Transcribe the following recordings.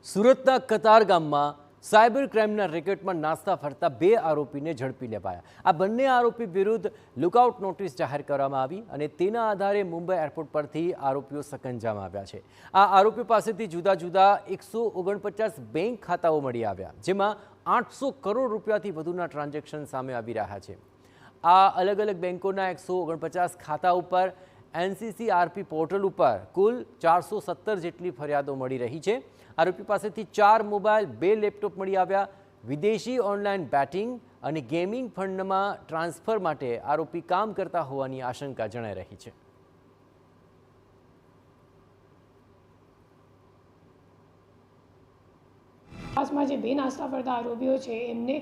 સુરતના કતાર ગામમાં સાયબર ક્રાઇમના રેકેટમાં નાસ્તા ફરતા બે આરોપીને ઝડપી લેવાયા. આ બંને આરોપી વિરુદ્ધ લુકઆઉટ નોટિસ જાહેર કરવામાં આવી અને તેના આધારે મુંબઈ એરપોર્ટ પરથી આરોપીઓ સકંજામાં આવ્યા છે. આ આરોપીઓ પાસેથી જુદા જુદા 149 બેંક ખાતાઓ મળી આવ્યા, જેમાં 800 કરોડ રૂપિયાથી વધુના ટ્રાન્ઝેક્શન સામે આવી રહ્યા છે. આ અલગ અલગ બેંકોના 149 ખાતા ઉપર NCCRP પોર્ટલ ઉપર કુલ 417 જેટલી ફરિયાદો મળી રહી છે. આરોપી પાસેથી 4 મોબાઈલ, 2 લેપટોપ મળી આવ્યા. વિદેશી ઓનલાઈન બેટિંગ અને ગેમિંગ ફંડમાં ટ્રાન્સફર માટે આરોપી કામ કરતા હોવાની આશંકા જણાઈ રહી છે. આસમાં જે બે નાસ્તા ફરતા આરોપીઓ છે એમને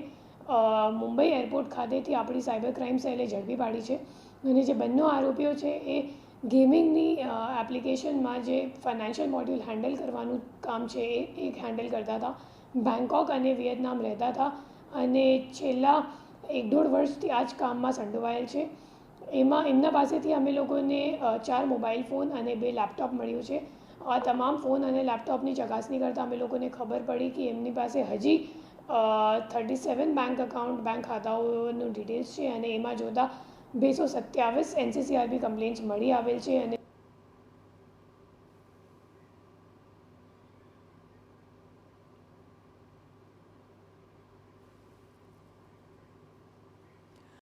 મુંબઈ એરપોર્ટ ખાતેથી આપણી સાયબર ક્રાઇમ સેલે ઝડપી પાડી છે. અને જે બંને આરોપીઓ છે એ ગેમિંગની એપ્લિકેશનમાં જે ફાઇનાન્શિયલ મોડ્યુલ હેન્ડલ કરવાનું કામ છે એ હેન્ડલ કરતા હતા. બેંકોક અને વિયેતનામ રહેતા હતા અને છેલ્લા 1-1.5 વર્ષથી આ જ કામમાં સંડોવાયેલ છે. એમના પાસેથી અમે લોકોને 4 મોબાઈલ ફોન અને 2 લેપટોપ મળ્યું છે. આ તમામ ફોન અને લેપટોપની ચકાસણી કરતાં અમે લોકોને ખબર પડી કે એમની પાસે હજી 37 બેંક ખાતાઓનું ડિટેલ્સ છે અને એમાં જોતાં 227 NCCRP કમ્પ્લેન્ટ્સ મળી આવેલ છે. અને